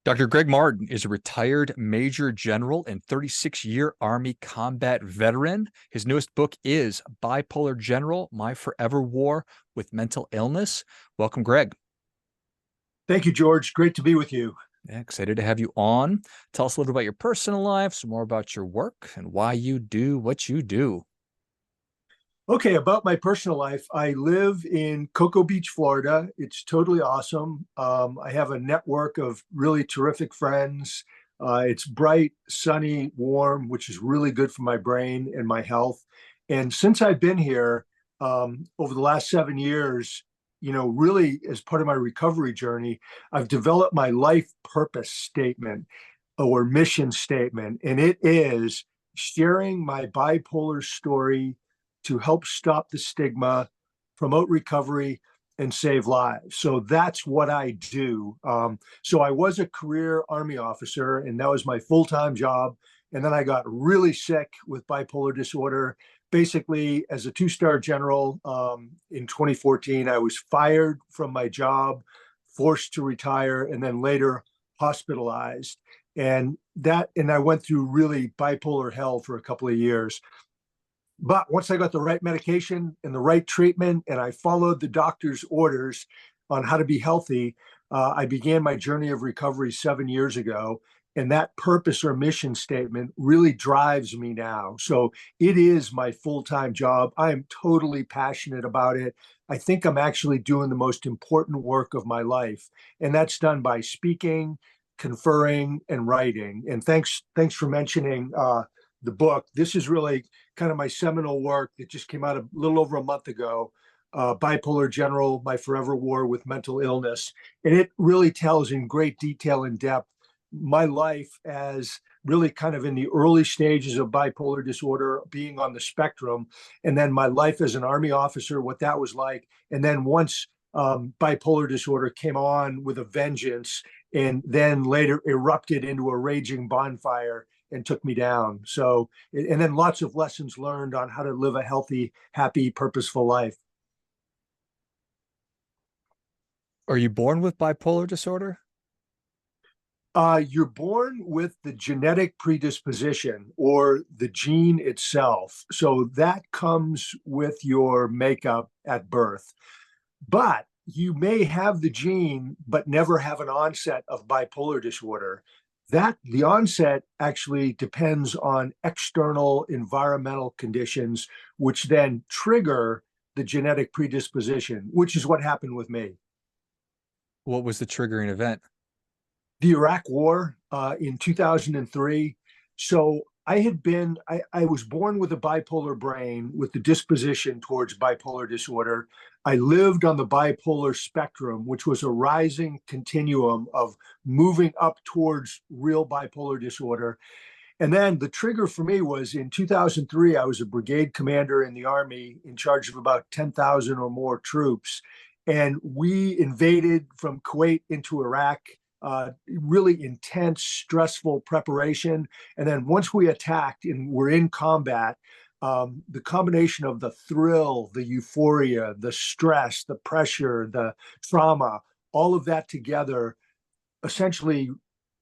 Dr. Gregg Martin is a retired Major General and 36-year Army combat veteran. His newest book is Bipolar General, My Forever War with Mental Illness. Welcome, Greg. Thank you, George. Great to be with you. Yeah, excited to have you on. Tell us a little about your personal life, some more about your work, and why you do what you do. Okay, about my personal life, I live in Cocoa Beach, Florida. It's totally awesome. I have a network of really terrific friends. It's bright, sunny, warm, which is really good for my brain and my health. And since I've been here over the last 7 years, really as part of my recovery journey, I've developed my life purpose statement or mission statement, and it is sharing my bipolar story to help stop the stigma, promote recovery, and save lives. So that's what I do. So I was a career Army officer, and that was my full-time job. And then I got really sick with bipolar disorder. Basically, as a two-star general in 2014, I was fired from my job, forced to retire, and then later hospitalized. And I went through really bipolar hell for a couple of years. But once I got the right medication and the right treatment, and I followed the doctor's orders on how to be healthy, I began my journey of recovery 7 years ago. And that purpose or mission statement really drives me now. So it is my full-time job. I am totally passionate about it. I think I'm actually doing the most important work of my life. And that's done by speaking, conferring, and writing. And thanks for mentioning the book. This is really kind of my seminal work that just came out a little over a month ago, Bipolar General, My Forever War with Mental Illness. And it really tells in great detail and depth my life as really kind of in the early stages of bipolar disorder, being on the spectrum, and then my life as an Army officer, what that was like. And then once bipolar disorder came on with a vengeance, and then later erupted into a raging bonfire and took me down. So, and then lots of lessons learned on how to live a healthy, happy, purposeful life. Are you born with bipolar disorder? You're born with the genetic predisposition or the gene itself. So that comes with your makeup at birth. But you may have the gene, but never have an onset of bipolar disorder. That the onset actually depends on external environmental conditions, which then trigger the genetic predisposition, which is what happened with me. What was the triggering event? The Iraq War in 2003. So I was born with a bipolar brain with the disposition towards bipolar disorder. I lived on the bipolar spectrum, which was a rising continuum of moving up towards real bipolar disorder. And then the trigger for me was in 2003, I was a brigade commander in the Army in charge of about 10,000 or more troops. And we invaded from Kuwait into Iraq, really intense, stressful preparation. And then once we attacked and were in combat, the combination of the thrill, the euphoria, the stress, the pressure, the trauma, all of that together essentially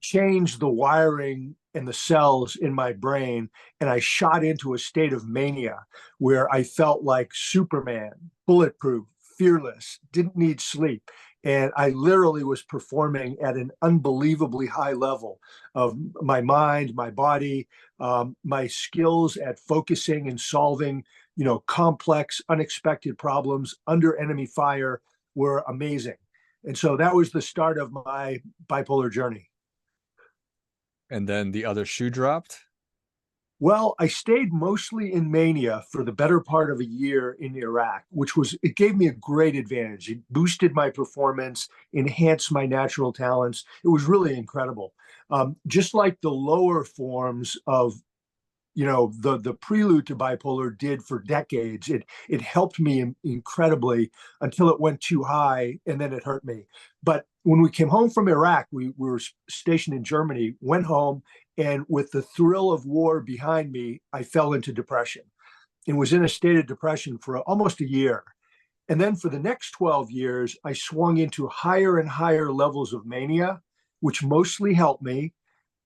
changed the wiring and the cells in my brain. And I shot into a state of mania where I felt like Superman, bulletproof, fearless, didn't need sleep. And I literally was performing at an unbelievably high level of my mind, my body, my skills at focusing and solving, complex, unexpected problems under enemy fire were amazing. And so that was the start of my bipolar journey. And then the other shoe dropped? Well, I stayed mostly in mania for the better part of a year in Iraq, it gave me a great advantage. It boosted my performance, enhanced my natural talents. It was really incredible. Just like the lower forms of, the prelude to bipolar did for decades, it helped me incredibly until it went too high and then it hurt me. But when we came home from Iraq, we were stationed in Germany, went home, and with the thrill of war behind me, I fell into depression and was in a state of depression for almost a year. And then for the next 12 years, I swung into higher and higher levels of mania which mostly helped me,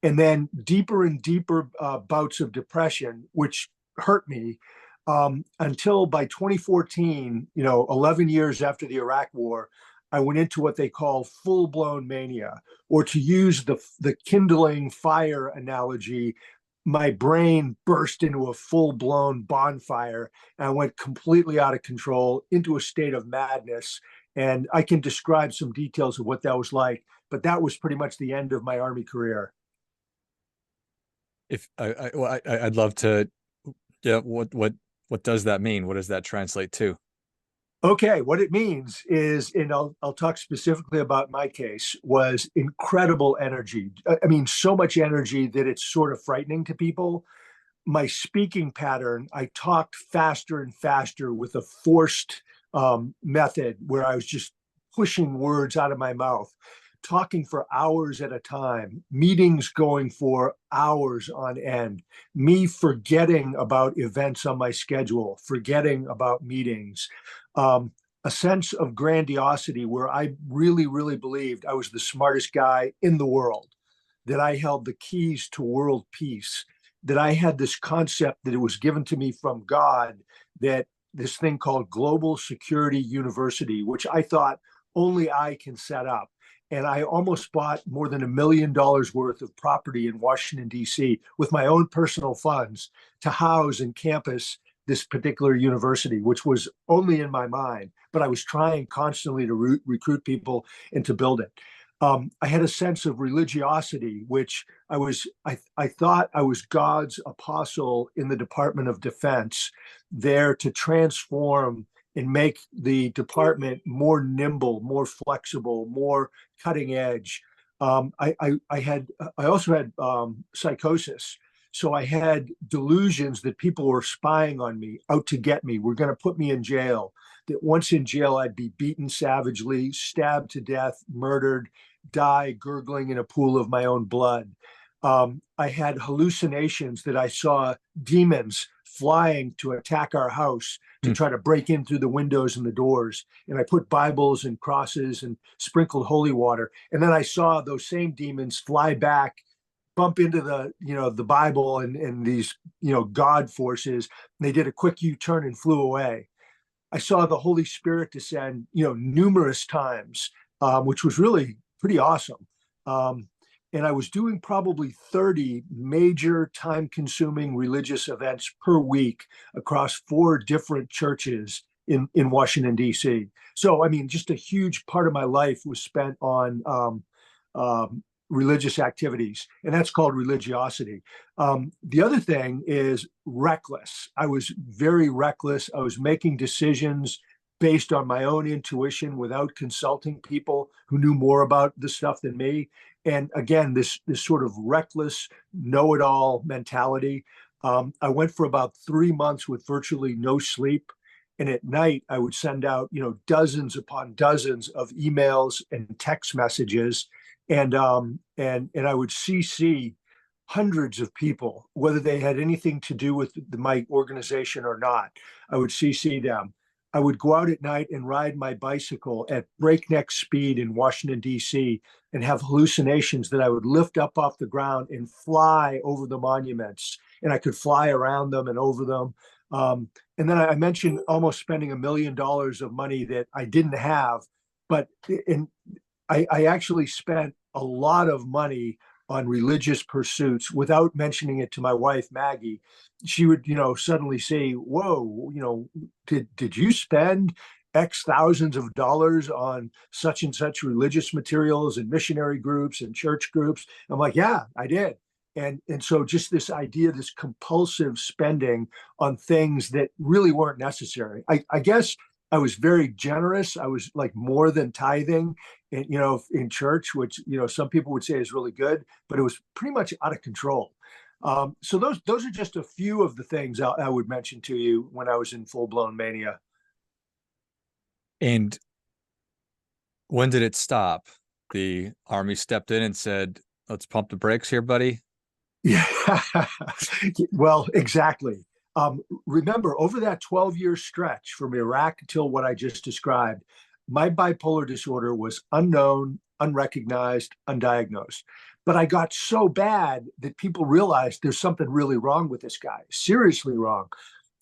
and then deeper and deeper bouts of depression, which hurt me, until by 2014, 11 years after the Iraq War, I went into what they call full-blown mania, or to use the kindling fire analogy, my brain burst into a full-blown bonfire, and I went completely out of control into a state of madness. And I can describe some details of what that was like, but that was pretty much the end of my Army career. If I'd love to, yeah, what does that mean? What does that translate to? Okay, what it means is, and I'll talk specifically about my case, was incredible energy. I mean, so much energy that it's sort of frightening to people. My speaking pattern, I talked faster and faster with a forced method where I was just pushing words out of my mouth, talking for hours at a time, meetings going for hours on end, me forgetting about events on my schedule, forgetting about meetings, a sense of grandiosity where I really, really believed I was the smartest guy in the world, that I held the keys to world peace, that I had this concept that it was given to me from God, that this thing called Global Security University, which I thought only I can set up. And I almost bought more than $1 million worth of property in Washington, D.C. with my own personal funds to house and campus this particular university, which was only in my mind, but I was trying constantly to recruit people and to build it. I had a sense of religiosity, which I thought I was God's apostle in the Department of Defense, there to transform and make the department more nimble, more flexible, more cutting edge. I also had psychosis. So I had delusions that people were spying on me, out to get me, were going to put me in jail, that once in jail, I'd be beaten savagely, stabbed to death, murdered, die gurgling in a pool of my own blood. I had hallucinations that I saw demons flying to attack our house, to try to break in through the windows and the doors. And I put Bibles and crosses and sprinkled holy water. And then I saw those same demons fly back, bump into the Bible and these God forces. And they did a quick U-turn and flew away. I saw the Holy Spirit descend numerous times, which was really pretty awesome. And I was doing probably 30 major time-consuming religious events per week across 4 different churches in Washington, D.C. So, I mean, just a huge part of my life was spent on religious activities, and that's called religiosity. The other thing is reckless. I was very reckless. I was making decisions based on my own intuition without consulting people who knew more about the stuff than me. And again, this sort of reckless, know-it-all mentality. I went for about 3 months with virtually no sleep. And at night, I would send out, dozens upon dozens of emails and text messages, and I would CC hundreds of people, whether they had anything to do with my organization or not. I would CC them. I would go out at night and ride my bicycle at breakneck speed in Washington, D.C., and have hallucinations that I would lift up off the ground and fly over the monuments, and I could fly around them and over them. And then I mentioned almost spending $1 million of money that I didn't have, but I actually spent a lot of money on religious pursuits without mentioning it to my wife, Maggie. She would, suddenly say, whoa, did you spend X thousands of dollars on such and such religious materials and missionary groups and church groups? I'm like, yeah, I did. And so just this idea, this compulsive spending on things that really weren't necessary. I guess I was very generous. I was like more than tithing, and in church, which some people would say is really good, but it was pretty much out of control. So those are just a few of the things I would mention to you when I was in full blown mania. And when did it stop? The Army stepped in and said, "Let's pump the brakes here, buddy." Yeah, well, exactly. Remember, over that 12-year stretch from Iraq till what I just described, my bipolar disorder was unknown, unrecognized, undiagnosed. But I got so bad that people realized there's something really wrong with this guy, seriously wrong.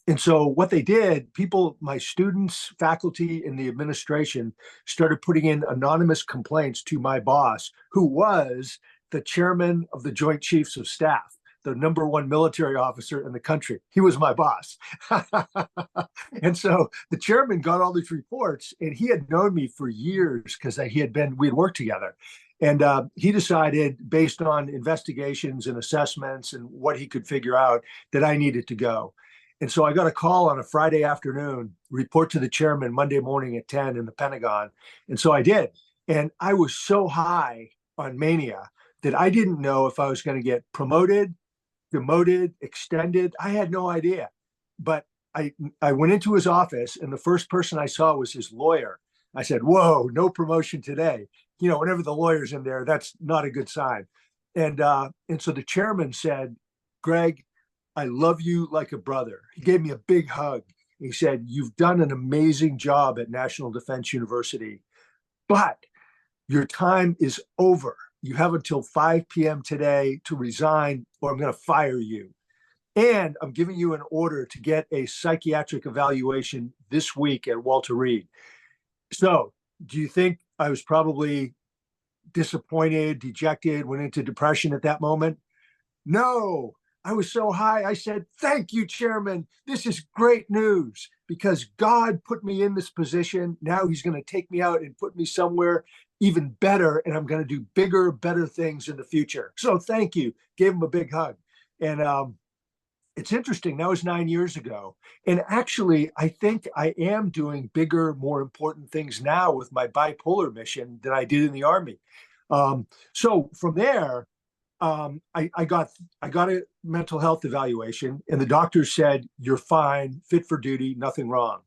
And so what they did, people, my students, faculty, and the administration started putting in anonymous complaints to my boss, who was the chairman of the Joint Chiefs of Staff, the #1 military officer in the country. He was my boss. And so the chairman got all these reports, and he had known me for years because we had worked together. And he decided, based on investigations and assessments and what he could figure out, that I needed to go. And so I got a call on a Friday afternoon, report to the chairman Monday morning at 10 in the Pentagon. And so I did. And I was so high on mania that I didn't know if I was going to get promoted, demoted, extended. I had no idea. But I went into his office, and the first person I saw was his lawyer. I said, "Whoa, no promotion today." You know, whenever the lawyer's in there, that's not a good sign. And so the chairman said, "Gregg, I love you like a brother." He gave me a big hug. He said, "You've done an amazing job at National Defense University, but your time is over. You have until 5 p.m. today to resign, or I'm going to fire you. And I'm giving you an order to get a psychiatric evaluation this week at Walter Reed." So, do you think I was probably disappointed, dejected, went into depression at that moment? No, I was so high. I said, "Thank you, Chairman. This is great news because God put me in this position. Now he's going to take me out and put me somewhere even better. And I'm going to do bigger, better things in the future. So thank you." Gave him a big hug. And it's interesting. That was 9 years ago. And actually, I think I am doing bigger, more important things now with my bipolar mission than I did in the Army. So from there, I got a mental health evaluation, and the doctor said, "You're fine, fit for duty, nothing wrong."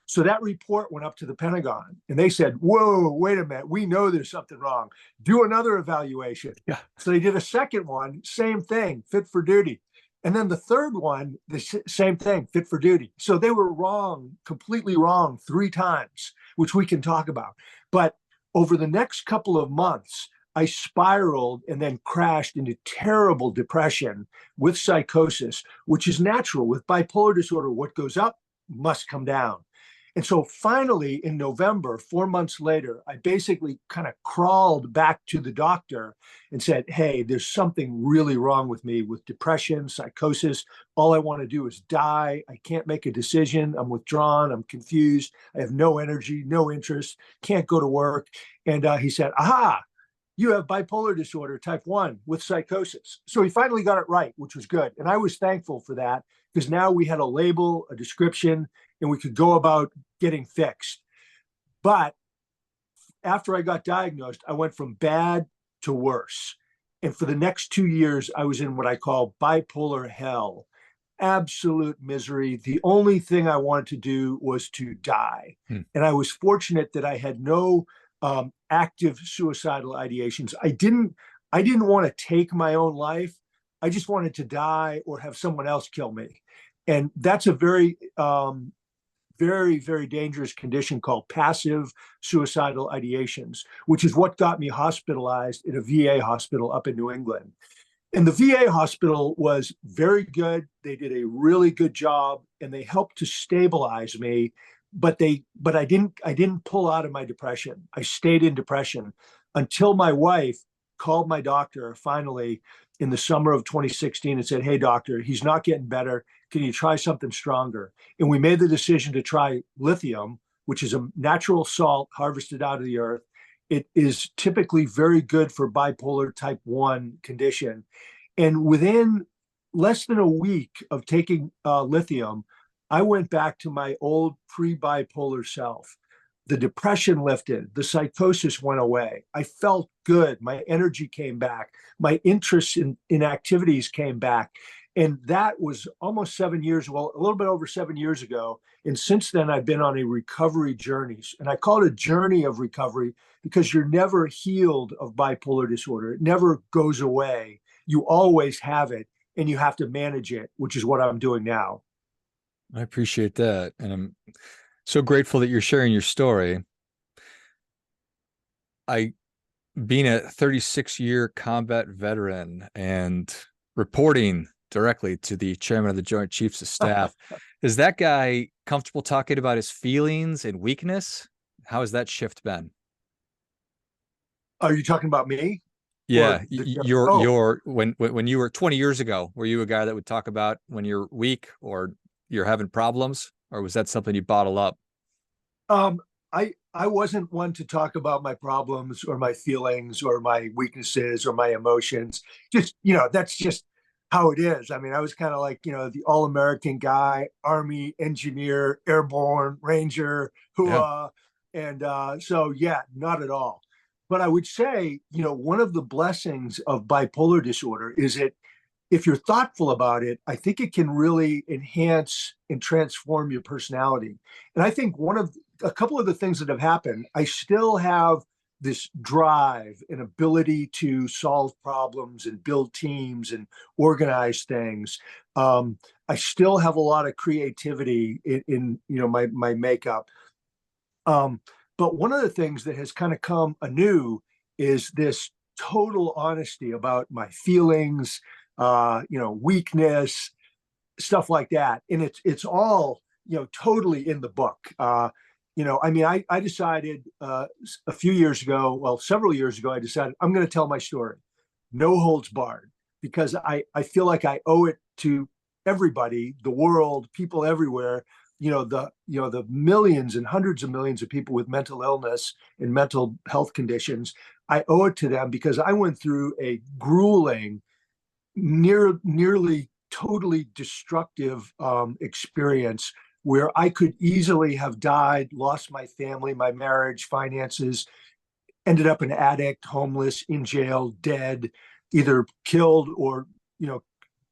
So that report went up to the Pentagon, and they said, "Whoa, wait a minute, we know there's something wrong. Do another evaluation." Yeah. So they did a second one, same thing, fit for duty. And then the third one, the same thing, fit for duty. So they were wrong, completely wrong 3 times, which we can talk about. But over the next couple of months, I spiraled and then crashed into terrible depression with psychosis, which is natural. With bipolar disorder, what goes up must come down. And so finally, in November, 4 months later, I basically kind of crawled back to the doctor and said, "Hey, there's something really wrong with me with depression, psychosis. All I want to do is die. I can't make a decision. I'm withdrawn. I'm confused. I have no energy, no interest, can't go to work." And he said, "Aha, you have bipolar disorder type 1 with psychosis." So he finally got it right, which was good. And I was thankful for that because now we had a label, a description, and we could go about getting fixed. But after I got diagnosed, I went from bad to worse. And for the next 2 years, I was in what I call bipolar hell, absolute misery. The only thing I wanted to do was to die. And I was fortunate that I had no active suicidal ideations. I didn't want to take my own life. I just wanted to die or have someone else kill me. And that's a very, very, very dangerous condition called passive suicidal ideations, which is what got me hospitalized at a VA hospital up in New England. And the VA hospital was very good. They did a really good job, and they helped to stabilize me. But I didn't pull out of my depression. I stayed in depression until my wife called my doctor finally in the summer of 2016 and said, "Hey, doctor, he's not getting better. Can you try something stronger?" And we made the decision to try lithium, which is a natural salt harvested out of the earth. It is typically very good for bipolar type 1 condition. And within less than a week of taking lithium, I went back to my old pre-bipolar self. The depression lifted, the psychosis went away. I felt good. My energy came back. My interest in activities came back. And that was almost 7 years, well, a little bit over 7 years ago. And since then, I've been on a recovery journey. And I call it a journey of recovery because you're never healed of bipolar disorder. It never goes away. You always have it, and you have to manage it, which is what I'm doing now. I appreciate that. And I'm so grateful that you're sharing your story. I being a 36-year combat veteran and reporting directly to the chairman of the Joint Chiefs of Staff, is that guy comfortable talking about his feelings and weakness? How has that shift been? Are you talking about me or Yeah, the? Oh, your when you were 20 years ago, were you a guy that would talk about when you're weak or you're having problems, or was that something you bottle up? um, I wasn't one to talk about my problems or my feelings or my weaknesses or my emotions. Just, that's just how it is. I mean, I was kind of like, the all-American guy, Army engineer, airborne ranger, who Yeah. and so yeah, not at all. But I would say, one of the blessings of bipolar disorder is that if you're thoughtful about it, I think it can really enhance and transform your personality. And I think a couple of the things that have happened, I still have this drive and ability to solve problems and build teams and organize things. I still have a lot of creativity in my makeup. Um, but one of the things that has kind of come anew is this total honesty about my feelings, weakness, stuff like that. And it's all, totally in the book. I mean, I decided a few years ago, well, several years ago, I decided I'm going to tell my story, no holds barred, because I feel like I owe it to everybody, the world, people everywhere, the millions and hundreds of millions of people with mental illness and mental health conditions. I owe it to them because I went through a grueling, nearly totally destructive experience where I could easily have died, lost my family, my marriage, finances, ended up an addict, homeless, in jail, dead, either killed or, you know,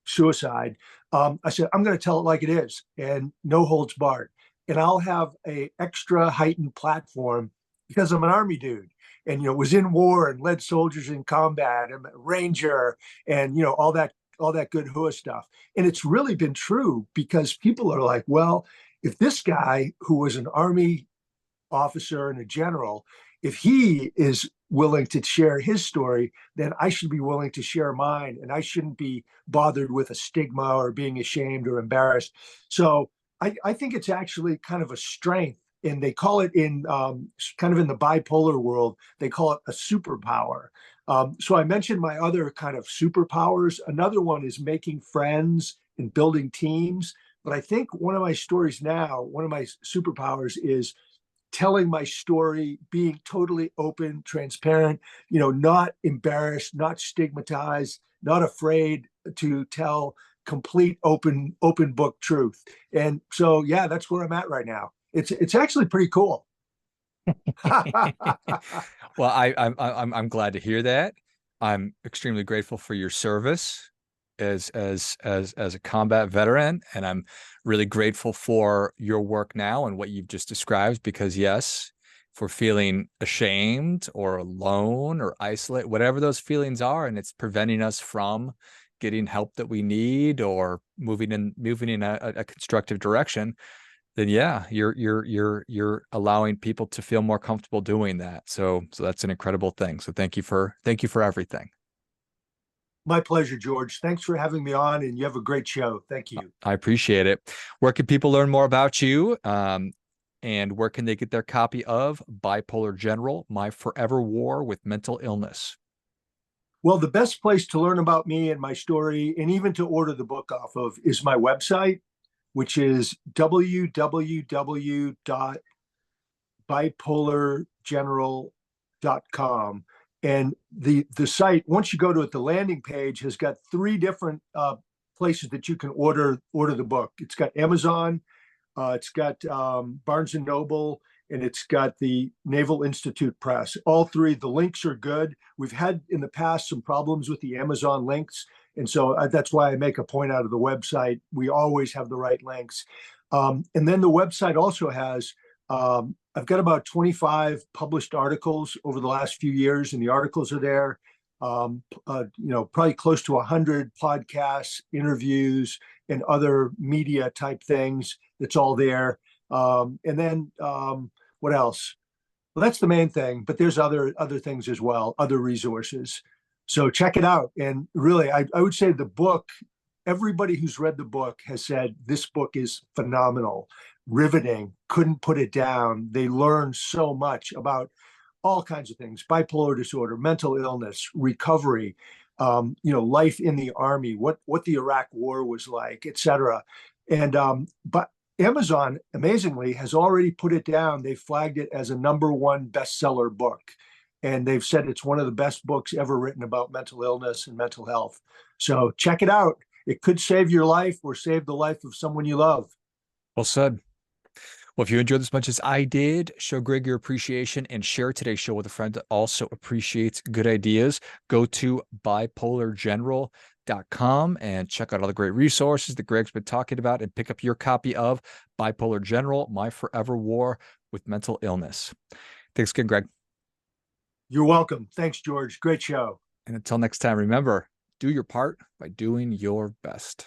suicide. I said, I'm going to tell it like it is and no holds barred. And I'll have a extra heightened platform because I'm an Army dude and, was in war and led soldiers in combat. I'm a ranger and, all that good hua stuff. And it's really been true because people are like, well, if this guy who was an Army officer and a general, if he is willing to share his story, then I should be willing to share mine. And I shouldn't be bothered with a stigma or being ashamed or embarrassed. So I think it's actually kind of a strength. And they call it in kind of in the bipolar world, they call it a superpower. So I mentioned my other kind of superpowers. Another one is making friends and building teams. But I think one of my stories now, one of my superpowers is telling my story, being totally open, transparent, not embarrassed, not stigmatized, not afraid to tell complete open book truth. And so, yeah, that's where I'm at right now. It's actually pretty cool. Well, I'm glad to hear that. I'm extremely grateful for your service as a combat veteran, and I'm really grateful for your work now and what you've just described. Because yes, if we're feeling ashamed or alone or isolate, whatever those feelings are, and it's preventing us from getting help that we need or moving in a constructive direction, then yeah, you're allowing people to feel more comfortable doing that. So that's an incredible thing. So thank you for everything. My pleasure, George. Thanks for having me on, and you have a great show. Thank you. I appreciate it. Where can people learn more about you? And where can they get their copy of Bipolar General, My Forever War with Mental Illness? Well, the best place to learn about me and my story, and even to order the book off of, is my website, which is www.bipolargeneral.com. And the site, once you go to it, the landing page has got three different places that you can order the book. It's got Amazon, it's got Barnes and Noble, and it's got the Naval Institute Press. All three, the links are good. We've had in the past some problems with the Amazon links. And so that's why I make a point out of the website. We always have the right links. And then the website also has, I've got about 25 published articles over the last few years, and the articles are there. Probably close to 100 podcasts, interviews, and other media type things. It's all there. And then what else? Well, that's the main thing, but there's other things as well, other resources. So check it out. And really, I would say the book, everybody who's read the book has said this book is phenomenal, riveting, couldn't put it down. They learned so much about all kinds of things: bipolar disorder, mental illness, recovery, life in the army, what the Iraq War was like, etc. And but Amazon, amazingly, has already put it down. They flagged it as a #1 bestseller book. And they've said it's one of the best books ever written about mental illness and mental health. So check it out. It could save your life or save the life of someone you love. Well said. Well, if you enjoyed this as much as I did, show Greg your appreciation and share today's show with a friend that also appreciates good ideas. Go to bipolargeneral.com and check out all the great resources that Greg's been talking about and pick up your copy of Bipolar General, My Forever War with Mental Illness. Thanks again, Greg. You're welcome. Thanks, George. Great show. And until next time, remember, do your part by doing your best.